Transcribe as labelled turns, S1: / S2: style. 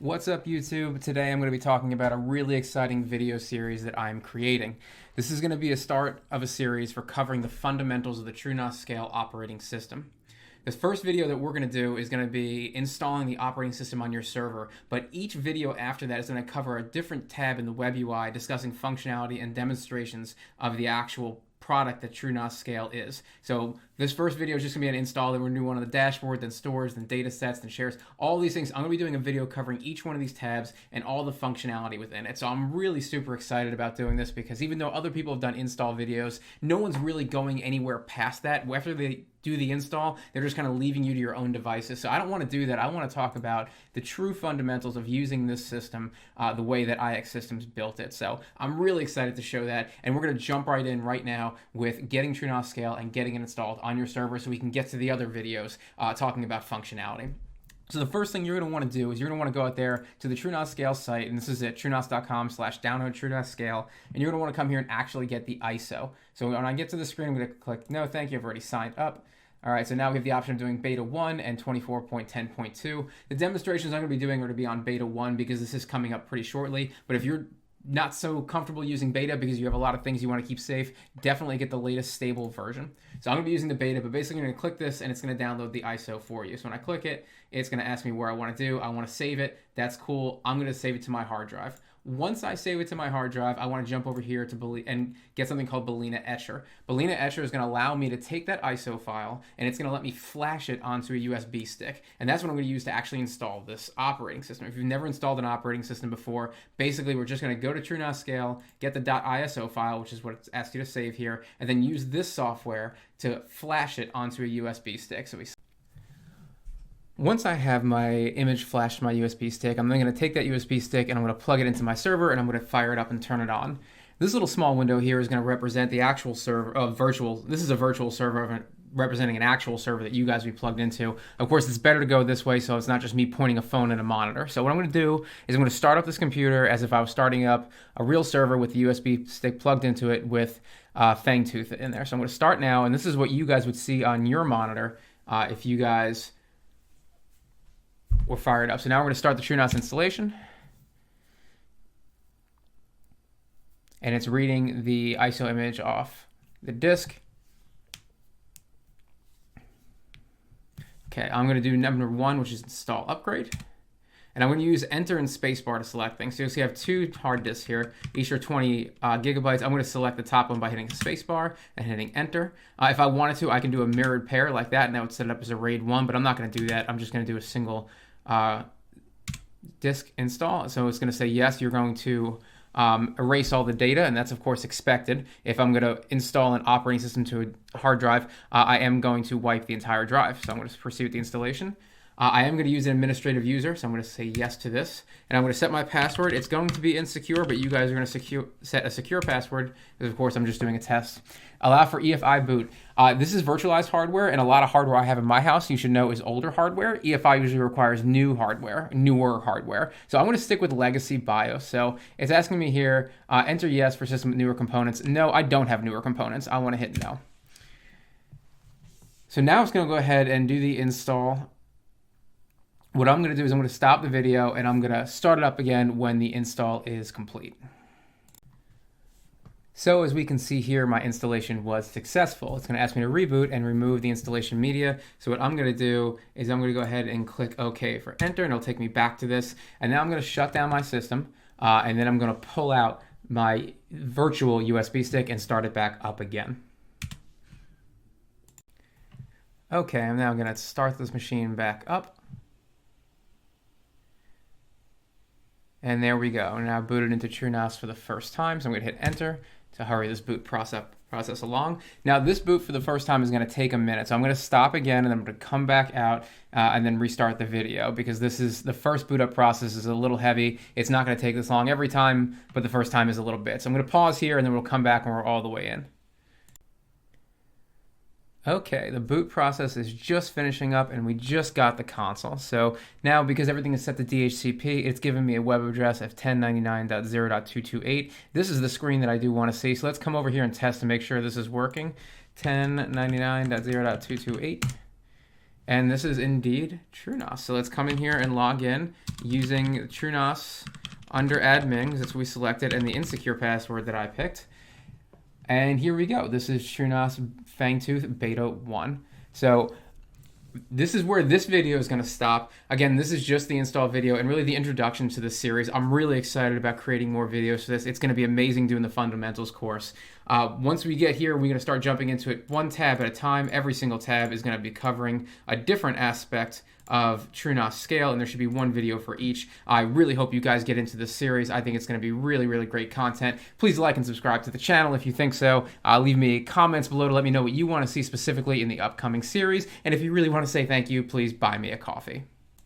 S1: What's up, YouTube? Today I'm going to be talking about a really exciting video series that I'm creating. This is going to be a start of a series for covering the fundamentals of the TrueNAS SCALE operating system. This first video that we're going to do is going to be installing the operating system on your server, but each video after that is going to cover a different tab in the web UI discussing functionality and demonstrations of the actual product that TrueNAS SCALE is. So this first video is just going to be an install, then we're going to do one on the dashboard, then storage, then data sets, then shares, all these things. I'm going to be doing a video covering each one of these tabs and all the functionality within it. So I'm really super excited about doing this because even though other people have done install videos, no one's really going anywhere past that. After they do the install, they're just kind of leaving you to your own devices. So I don't want to do that. I want to talk about the true fundamentals of using this system the way that IX Systems built it. So I'm really excited to show that, and we're going to jump right in right now with getting TrueNAS SCALE and getting it installed on your server so we can get to the other videos talking about functionality. So the first thing you're going to want to do is you're going to want to go out there to the TrueNAS SCALE site, and this is at truenas.com/download TrueNAS SCALE, and you're going to want to come here and actually get the ISO. So when I get to the screen, I'm going to click no thank you, I've already signed up. All right, so now we have the option of doing beta 1 and 24.10.2. The demonstrations I'm going to be doing are going to be on beta 1 because this is coming up pretty shortly, but if you're not so comfortable using beta because you have a lot of things you want to keep safe, definitely get the latest stable version. So I'm going to be using the beta, but basically I'm going to click this and it's going to download the ISO for you. So when I click it, it's going to ask me where I want to do. I want to save it. That's cool. I'm going to save it to my hard drive. Once I save it to my hard drive, I want to jump over here to and get something called Balena Etcher. Balena Etcher is going to allow me to take that ISO file and it's going to let me flash it onto a USB stick. And that's what I'm going to use to actually install this operating system. If you've never installed an operating system before, basically we're just going to go to TrueNAS SCALE, get the .iso file, which is what it's asked you to save here, and then use this software to flash it onto a USB stick. Once I have my image flashed to my USB stick, I'm then going to take that USB stick and I'm going to plug it into my server and I'm going to fire it up and turn it on. This little small window here is going to represent the actual server of virtual. This is a virtual server representing an actual server that you guys will be plugged into. Of course, it's better to go this way so it's not just me pointing a phone at a monitor. So what I'm going to do is I'm going to start up this computer as if I was starting up a real server with the USB stick plugged into it with Fangtooth in there. So I'm going to start now, and this is what you guys would see on your monitor if you guys were fired up. So now we're going to start the TrueNAS installation. And it's reading the ISO image off the disk. Okay, I'm going to do number 1, which is install upgrade. And I'm going to use enter and spacebar to select things. So you'll see I have 2 hard disks here. Each are 20 gigabytes. I'm going to select the top one by hitting spacebar and hitting enter. If I wanted to, I can do a mirrored pair like that, and that would set it up as a RAID 1, but I'm not going to do that. I'm just going to do a single disk install. So it's going to say yes, you're going to erase all the data, and that's of course expected. If I'm going to install an operating system to a hard drive, I am going to wipe the entire drive. So I'm going to proceed with the installation. I am going to use an administrative user, so I'm going to say yes to this, and I'm going to set my password. It's going to be insecure, but you guys are going to set a secure password, because of course I'm just doing a test. Allow for EFI boot. This is virtualized hardware, and a lot of hardware I have in my house, you should know, is older hardware. EFI usually requires newer hardware. So I'm going to stick with legacy BIOS. So it's asking me here, enter yes for system with newer components. No, I don't have newer components. I want to hit no. So now it's going to go ahead and do the install. What I'm going to do is I'm going to stop the video and I'm going to start it up again when the install is complete. So as we can see here, my installation was successful. It's going to ask me to reboot and remove the installation media. So what I'm going to do is I'm going to go ahead and click OK for enter, and it'll take me back to this. And now I'm going to shut down my system, and then I'm going to pull out my virtual USB stick and start it back up again. Okay, I'm now going to start this machine back up. And there we go. Now booted into TrueNAS for the first time. So I'm going to hit enter to hurry this boot process along. Now this boot for the first time is going to take a minute. So I'm going to stop again and I'm going to come back out and then restart the video, because this is the first boot up process is a little heavy. It's not going to take this long every time, but the first time is a little bit. So I'm going to pause here and then we'll come back when we're all the way in. Okay, the boot process is just finishing up and we just got the console. So now, because everything is set to DHCP, it's given me a web address of 1099.0.228. This is the screen that I do want to see. So let's come over here and test to make sure this is working. 1099.0.228. And this is indeed TrueNAS. So let's come in here and log in using TrueNAS under admin, because that's what we selected, and the insecure password that I picked. And here we go. This is TrueNAS Fangtooth Beta 1. So this is where this video is going to stop. Again, this is just the install video and really the introduction to this series. I'm really excited about creating more videos for this. It's going to be amazing doing the fundamentals course. Once we get here, we're going to start jumping into it one tab at a time. Every single tab is going to be covering a different aspect of TrueNAS Scale, and there should be one video for each. I really hope you guys get into this series. I think it's going to be really, really great content. Please like and subscribe to the channel if you think so. Leave me comments below to let me know what you want to see specifically in the upcoming series. And if you really want to say thank you, please buy me a coffee.